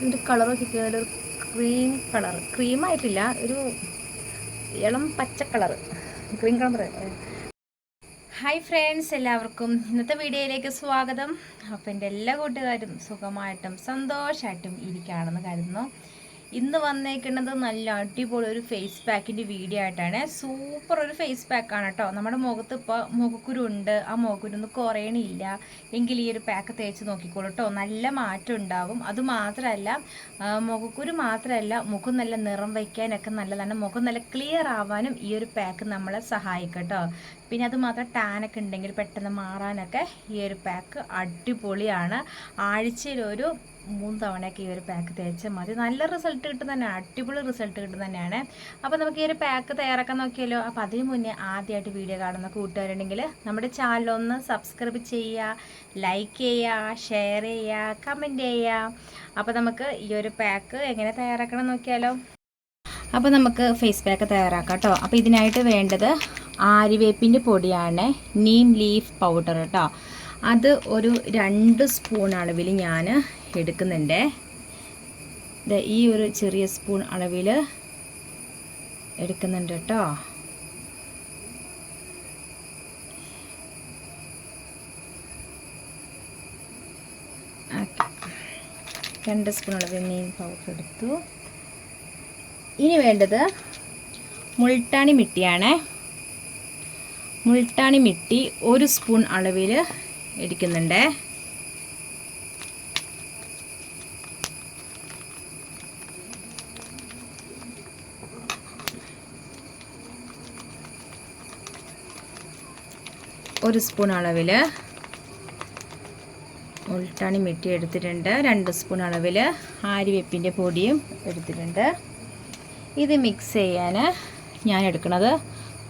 ഇതിൻ്റെ കളർ നോക്കിയാൽ ഒരു ക്രീം കളർ, ക്രീമായിട്ടില്ല, ഒരു ഇളം പച്ച colour, cream colour. Hi friends, എല്ലാവർക്കും ഇന്നത്തെ വീഡിയോയിലേക്ക് സ്വാഗതം. അപ്പോൾ എൻ്റെ എല്ലാ കൂട്ടുകാരും സുഖമായിട്ടും സന്തോഷമായിട്ടും ഇരിക്കുകയാണെന്ന് കരുതുന്നു. ഇന്ന് വന്നേക്കുന്നത് നല്ല അടിപൊളി ഒരു ഫേസ് പാക്കിൻ്റെ വീഡിയോ ആയിട്ടാണ്. സൂപ്പർ ഒരു ഫേസ് പാക്കാണ് കേട്ടോ. നമ്മുടെ മുഖത്ത് ഇപ്പോൾ മുഖക്കുരു ഉണ്ട്, ആ മുഖക്കുരു കുറയണില്ല എങ്കിൽ ഈ ഒരു പാക്ക് തേച്ച് നോക്കിക്കോളൂ കേട്ടോ. നല്ല മാറ്റം ഉണ്ടാവും. അതുമാത്രമല്ല, മുഖക്കുരു മാത്രമല്ല, മുഖം നല്ല നിറം വയ്ക്കാനൊക്കെ നല്ലതാണ്. മുഖം നല്ല ക്ലിയർ ആവാനും ഈ ഒരു പാക്ക് നമ്മളെ സഹായിക്കും കേട്ടോ. പിന്നെ അതുമാത്രം ടാനൊക്കെ ഉണ്ടെങ്കിൽ പെട്ടെന്ന് മാറാനൊക്കെ ഈ ഒരു പാക്ക് അടിപൊളിയാണ്. ആഴ്ചയിലൊരു 3 തവണയൊക്കെ ഈ ഒരു പാക്ക് തേച്ചാൽ മതി. നല്ല റിസൾട്ട് കിട്ടും തന്നെ, അടിപൊളി റിസൾട്ട് കിട്ടും തന്നെയാണ്. അപ്പോൾ നമുക്ക് ഈ ഒരു പാക്ക് തയ്യാറാക്കാൻ നോക്കിയാലോ. അപ്പോൾ അതിന് മുന്നേ ആദ്യമായിട്ട് വീഡിയോ കാണുന്ന കൂട്ടുകാരുണ്ടെങ്കിൽ നമ്മുടെ ചാനലൊന്ന് സബ്സ്ക്രൈബ് ചെയ്യുക, ലൈക്ക് ചെയ്യുക, ഷെയർ ചെയ്യുക, കമൻറ്റ് ചെയ്യുക. അപ്പോൾ നമുക്ക് ഈ ഒരു പാക്ക് എങ്ങനെ തയ്യാറാക്കണം നോക്കിയാലോ. അപ്പോൾ നമുക്ക് ഫേസ് പാക്ക് തയ്യാറാക്കാം കേട്ടോ. അപ്പോൾ ഇതിനായിട്ട് വേണ്ടത് ആര്യവേപ്പിൻ്റെ പൊടിയാണ്, നീം ലീഫ് പൗഡർ കേട്ടോ. അത് ഒരു 2 സ്പൂൺ അളവിൽ ഞാൻ എടുക്കുന്നുണ്ട്. ഈ ഒരു ചെറിയ സ്പൂൺ അളവിൽ എടുക്കുന്നുണ്ട് കേട്ടോ. ഓക്കെ, 2 സ്പൂൺ അളവിൽ നീം പൗഡർ എടുത്തു. ഇനി വേണ്ടത് മുൾട്ടാണി മിട്ടിയാണ്. മുൾട്ടാണി മിട്ടി 1 സ്പൂൺ അളവിൽ എടുക്കുന്നുണ്ട്. ഒരു സ്പൂൺ അളവിൽ മുൾട്ടാണി മിട്ടി എടുത്തിട്ടുണ്ട്. 2 സ്പൂൺ അളവിൽ ആര്യവേപ്പിൻ്റെ പൊടിയും എടുത്തിട്ടുണ്ട്. ഇത് മിക്സ് ചെയ്യാൻ ഞാൻ എടുക്കുന്നത്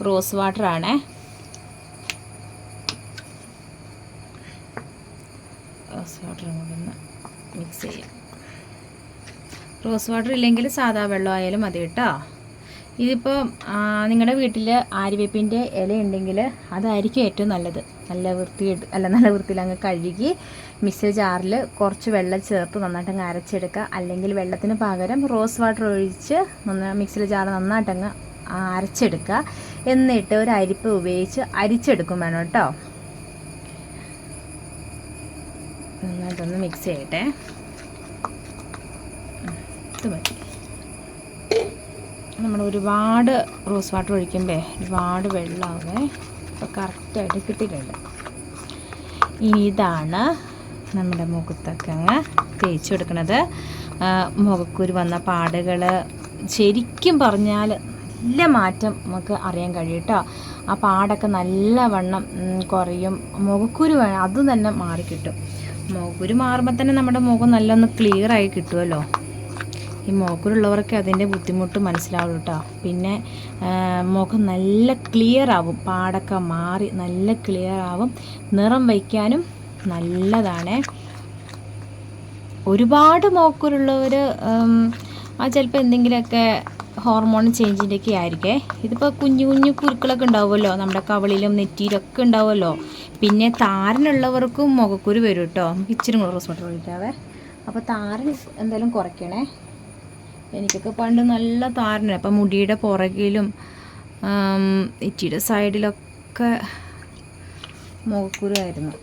റോസ് വാട്ടറാണ്. റോസ് വാട്ടർ കൊണ്ടൊന്ന് മിക്സ് ചെയ്യാം. റോസ് വാട്ടർ ഇല്ലെങ്കിൽ സാധാ വെള്ളം ആയാലും മതി കേട്ടോ. ഇതിപ്പോൾ നിങ്ങളുടെ വീട്ടിൽ ആര്യവേപ്പിൻ്റെ ഇല ഉണ്ടെങ്കിൽ അതായിരിക്കും ഏറ്റവും നല്ലത്. നല്ല വൃത്തിയിൽ അങ്ങ് കഴുകി മിക്സി ജാറിൽ കുറച്ച് വെള്ളം ചേർത്ത് നന്നായിട്ട് അങ്ങ് അരച്ചെടുക്കുക. അല്ലെങ്കിൽ വെള്ളത്തിന് പകരം റോസ് വാട്ടർ ഒഴിച്ച് മിക്സിയിലെ ജാർ നന്നായിട്ടങ്ങ് അരച്ചെടുക്കുക. എന്നിട്ട് ഒരു അരിപ്പ ഉപയോഗിച്ച് അരിച്ചെടുക്കും വേണം കേട്ടോ. നന്നായിട്ടൊന്ന് മിക്സ് ചെയ്യട്ടെ. ഇത് മതി. നമ്മൾ ഒരുപാട് റോസ് വാട്ടർ ഒഴിക്കുമ്പോൾ ഒരുപാട് വെള്ളമാവേ. അപ്പോൾ കറക്റ്റായിട്ട് കിട്ടിയിട്ടുണ്ട്. ഇനി ഇതാണ് നമ്മുടെ മുഖത്തൊക്കെ അങ്ങ് തേച്ച് കൊടുക്കുന്നത്. മുഖക്കുരു വന്ന പാടുകൾ ശരിക്കും പറഞ്ഞാൽ നല്ല മാറ്റം നമുക്ക് അറിയാൻ കഴിയും കേട്ടോ. ആ പാടൊക്കെ നല്ലവണ്ണം കുറയും. മുഖക്കുരു അതും തന്നെ മാറിക്കിട്ടും. മുഖക്കുരു മാറുമ്പോൾ തന്നെ നമ്മുടെ മുഖം നല്ലൊന്ന് ക്ലിയർ ആയി കിട്ടുമല്ലോ. ഈ മുഖക്കുരുള്ളവർക്ക് അതിൻ്റെ ബുദ്ധിമുട്ട് മനസ്സിലാവുള്ളൂ കേട്ടോ. പിന്നെ മുഖം നല്ല ക്ലിയർ ആവും, പാടൊക്കെ മാറി നല്ല ക്ലിയർ ആവും. നിറം വയ്ക്കാനും നല്ലതാണ്. ഒരുപാട് മുഖക്കുരുള്ളവർ ചിലപ്പോൾ എന്തെങ്കിലുമൊക്കെ ഹോർമോൺ ചേഞ്ചിൻ്റെയൊക്കെ ആയിരിക്കേ. ഇതിപ്പോൾ കുഞ്ഞു കുഞ്ഞു കുരുക്കളൊക്കെ ഉണ്ടാവുമല്ലോ, നമ്മുടെ കവളിലും നെറ്റിയിലൊക്കെ ഉണ്ടാവുമല്ലോ. പിന്നെ താരനുള്ളവർക്കും മുഖക്കുരു വരും കേട്ടോ. നമുക്ക് ഇച്ചിരി കൂടെ റോസ് വാട്ടർ ഒഴിക്കാവേ. അപ്പോൾ താരൻ എന്തായാലും കുറയ്ക്കണേ. എനിക്കൊക്കെ പണ്ട് നല്ല താരനാണ്. അപ്പം മുടിയുടെ പുറകിലും നെറ്റിയുടെ സൈഡിലൊക്കെ മുഖക്കുരു ആയിരുന്നു.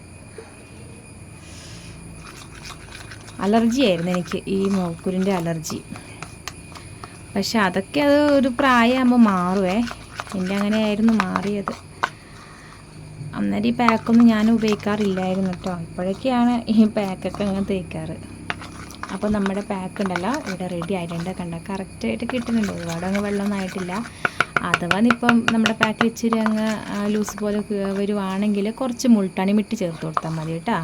അലർജി ആയിരുന്നു എനിക്ക്, ഈ മുഖക്കുരിൻ്റെ അലർജി. പക്ഷെ അതൊക്കെ അത് ഒരു പ്രായമാകുമ്പോൾ മാറുമേ. എൻ്റെ അങ്ങനെയായിരുന്നു മാറിയത്. അന്നേരം ഈ പാക്കൊന്നും ഞാൻ ഉപയോഗിക്കാറില്ലായിരുന്നു കേട്ടോ. ഇപ്പോഴൊക്കെയാണ് ഈ പാക്കൊക്കെ അങ്ങനെ തേക്കാറ്. അപ്പോൾ നമ്മുടെ പാക്ക് ഉണ്ടല്ലോ ഇവിടെ റെഡി ആയിട്ടുണ്ട്. കണ്ട കറക്റ്റായിട്ട് കിട്ടുന്നുണ്ട്. ഒരുപാട് അങ്ങ് വെള്ളമൊന്നും ആയിട്ടില്ല. അഥവാ ഇപ്പം നമ്മുടെ പാക്ക് ഇച്ചിരി അങ്ങ് ലൂസ് പോലെ വരുവാണെങ്കിൽ കുറച്ച് മുൾട്ടാണി മിട്ടി ചേർത്ത് കൊടുത്താൽ മതി കേട്ടോ.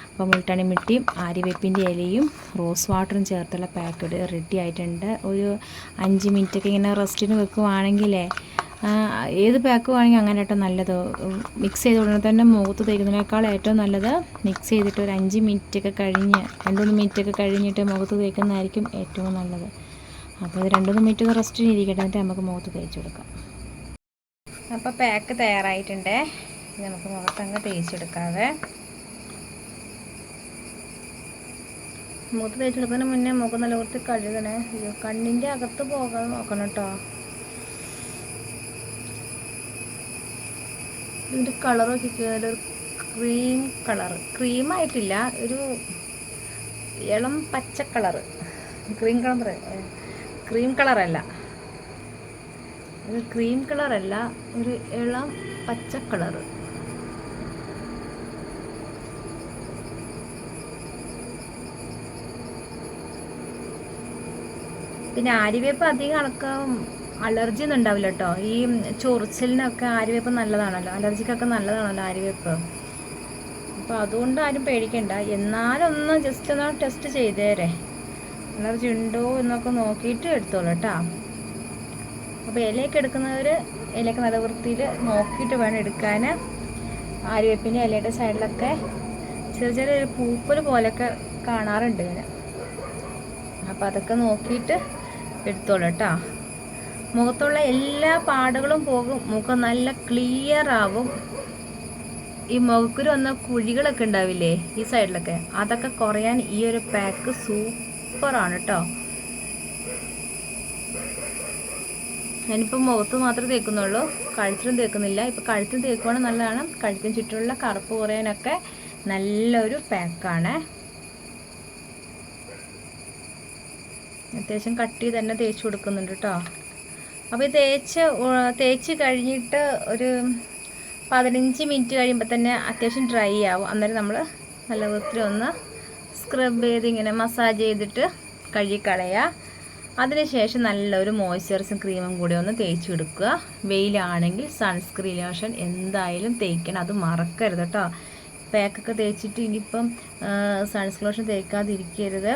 അപ്പോൾ മുൾട്ടാണി മിട്ടിയും ആര്യവേപ്പിൻ്റെ ഇലയും റോസ് വാട്ടറും ചേർത്തുള്ള പാക്ക് റെഡി ആയിട്ടുണ്ട്. ഒരു 5 മിനിറ്റൊക്കെ ഇങ്ങനെ റെസ്റ്റിന് വെക്കുവാണെങ്കിലേ ഏത് പാക്ക് വേണമെങ്കിൽ അങ്ങനെ കേട്ടോ നല്ലത്. മിക്സ് ചെയ്ത് ഉടനെ തന്നെ മുഖത്ത് തേക്കുന്നതിനേക്കാൾ ഏറ്റവും നല്ലത് മിക്സ് ചെയ്തിട്ട് ഒരു 5 മിനിറ്റൊക്കെ കഴിഞ്ഞ് 2-3 മിനിറ്റൊക്കെ കഴിഞ്ഞിട്ട് മുഖത്ത് തേക്കുന്നതായിരിക്കും ഏറ്റവും നല്ലത്. അപ്പോൾ ഇത് 2-3 മിനിറ്റ് റെസ്റ്റിന് ഇരിക്കട്ടെ, എന്നിട്ട് നമുക്ക് മുഖത്ത് തേച്ച് കൊടുക്കാം. അപ്പോൾ പാക്ക് തയ്യാറായിട്ടുണ്ട്. ഇത് നമുക്ക് മുഖത്തങ്ങ് തേച്ചെടുക്കാതെ മുഖത്ത് തേച്ചെടുക്കുന്നതിന് മുന്നേ മുഖം നല്ല വൃത്തി കഴുകണേ. അയ്യോ, കണ്ണിൻ്റെ അകത്ത് പോകാൻ നോക്കണം കേട്ടോ. ഇതിൻ്റെ കളർ നോക്കിയൊരു ക്രീം കളർ, ക്രീമായിട്ടില്ല, ഒരു ഇളം പച്ച കളറ്. ക്രീം കളറല്ല, ഒരു ക്രീം കളറല്ല, ഒരു ഇളം പച്ച കളറ്. പിന്നെ ആര്യവേപ്പ് അധികം ആൾക്കും അലർജി ഒന്നും ഉണ്ടാവില്ല കേട്ടോ. ഈ ചൊറിച്ചിലിനൊക്കെ ആര്യവേപ്പ് നല്ലതാണല്ലോ, അലർജിക്കൊക്കെ നല്ലതാണല്ലോ ആര്യവേപ്പ്. അപ്പോൾ അതുകൊണ്ട് ആരും പേടിക്കണ്ട. എന്നാലൊന്ന് ജസ്റ്റ് ഒന്ന് ടെസ്റ്റ് ചെയ്തേരെ, അലർജി ഉണ്ടോ എന്നൊക്കെ നോക്കിയിട്ട് എടുത്തോളൂ കേട്ടോ. അപ്പോൾ ഇലയൊക്കെ എടുക്കുന്നവർ ഇലയൊക്കെ നല്ല വൃത്തിയിൽ നോക്കിയിട്ട് വേണം എടുക്കാൻ. ആര്യവേപ്പിൻ്റെ ഇലയുടെ സൈഡിലൊക്കെ ചെറിയ ചെറിയ പൂപ്പൽ പോലെയൊക്കെ കാണാറുണ്ട് ഇങ്ങനെ. അപ്പോൾ അതൊക്കെ നോക്കിയിട്ട് എടുത്തോളൂ കേട്ടോ. മുഖത്തുള്ള എല്ലാ പാടുകളും പോകും, മുഖം നല്ല ക്ലിയർ ആവും. ഈ മുഖക്കുരു വന്ന കുഴികളൊക്കെ ഉണ്ടാവില്ലേ ഈ സൈഡിലൊക്കെ, അതൊക്കെ കുറയാൻ ഈ ഒരു പാക്ക് സൂപ്പറാണ് കേട്ടോ. ഞാനിപ്പോൾ മുഖത്ത് മാത്രമേ തേക്കുന്നുള്ളൂ, കഴുത്തിലും തേക്കുന്നില്ല. ഇപ്പോൾ കഴുത്തിൽ തേക്കുവാണെങ്കിൽ നല്ലതാണ്. കഴുത്തിന് ചുറ്റുമുള്ള കറുപ്പ് കുറയാനൊക്കെ നല്ലൊരു പാക്കാണ്. അത്യാവശ്യം കട്ടി തന്നെ തേച്ച് കൊടുക്കുന്നുണ്ട് കേട്ടോ. അപ്പോൾ ഇത് തേച്ച് കഴിഞ്ഞിട്ട് ഒരു 15 മിനിറ്റ് കഴിയുമ്പോൾ തന്നെ അത്യാവശ്യം ഡ്രൈ ആവും. അന്നേരം നമ്മൾ നല്ല വൃത്തിയിൽ ഒന്ന് സ്ക്രബ് ചെയ്ത് ഇങ്ങനെ മസാജ് ചെയ്തിട്ട് കഴുകിക്കളയുക. അതിനുശേഷം നല്ലൊരു മോയ്സ്ചറൈസിങ് ക്രീമും കൂടി ഒന്ന് തേച്ച് കൊടുക്കുക. വെയിലാണെങ്കിൽ സൺസ്ക്രീൻ ലോഷൻ എന്തായാലും തേക്കണം, അത് മറക്കരുത് കേട്ടോ. പാക്കൊക്കെ തേച്ചിട്ട് ഇനിയിപ്പം സൺസ്ക്രീൻ ലോഷൻ തേക്കാതിരിക്കരുത്.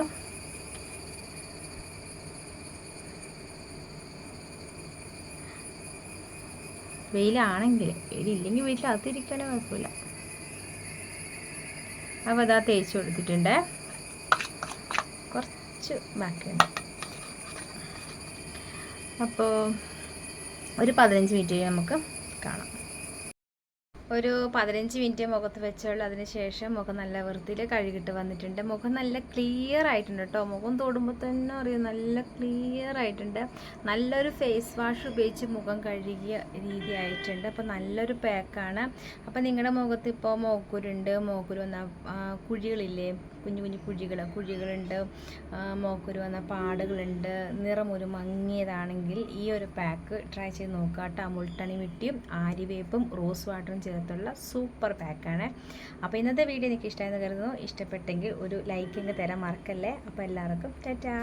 വെയിലാണെങ്കിൽ, വെയിലില്ലെങ്കിൽ വീട്ടിലകത്തിരിക്കാനോ കുഴപ്പമില്ല. അപ്പോൾ അതാ തേച്ച് കൊടുത്തിട്ടുണ്ട്, കുറച്ച് ബാക്കിയുണ്ട്. അപ്പോൾ ഒരു 15 മിനിറ്റ് നമുക്ക് കാണാം. ഒരു 15 മിനിറ്റ് മുഖത്ത് വെച്ചുള്ളൂ. അതിന് ശേഷം മുഖം നല്ല വൃത്തിയിൽ കഴുകിയിട്ട് വന്നിട്ടുണ്ട്. മുഖം നല്ല ക്ലിയർ ആയിട്ടുണ്ട് കേട്ടോ. മുഖം തൊടുമ്പോൾ തന്നെ അറിയാം നല്ല ക്ലിയർ ആയിട്ടുണ്ട്. നല്ലൊരു ഫേസ് വാഷ് ഉപയോഗിച്ച് മുഖം കഴുകിയ രീതി ആയിട്ടുണ്ട്. അപ്പോൾ നല്ലൊരു പാക്കാണ്. അപ്പോൾ നിങ്ങളുടെ മുഖത്ത് ഇപ്പോൾ മോക്കുരുണ്ട്, മോക്കുരു വന്ന കുഴികളില്ലേ, കുഞ്ഞു കുഞ്ഞു കുഴികളുണ്ട്, മോക്കുരു വന്ന പാടുകളുണ്ട്, നിറമൊരു മങ്ങിയതാണെങ്കിൽ ഈ ഒരു പാക്ക് ട്രൈ ചെയ്ത് നോക്കുക കേട്ടോ. മുൾട്ടണി മിട്ടിയും ആര്യവേപ്പും റോസ് വാട്ടറും ചേർത്തുള്ള സൂപ്പർ പാക്കാണ്. അപ്പോൾ ഇന്നത്തെ വീഡിയോ എനിക്ക് ഇഷ്ടമായെന്ന് കരുതുന്നു. ഇഷ്ടപ്പെട്ടെങ്കിൽ ഒരു ലൈക്കിങ് തരാൻ മറക്കല്ലേ. അപ്പോൾ എല്ലാവർക്കും ടാറ്റാ.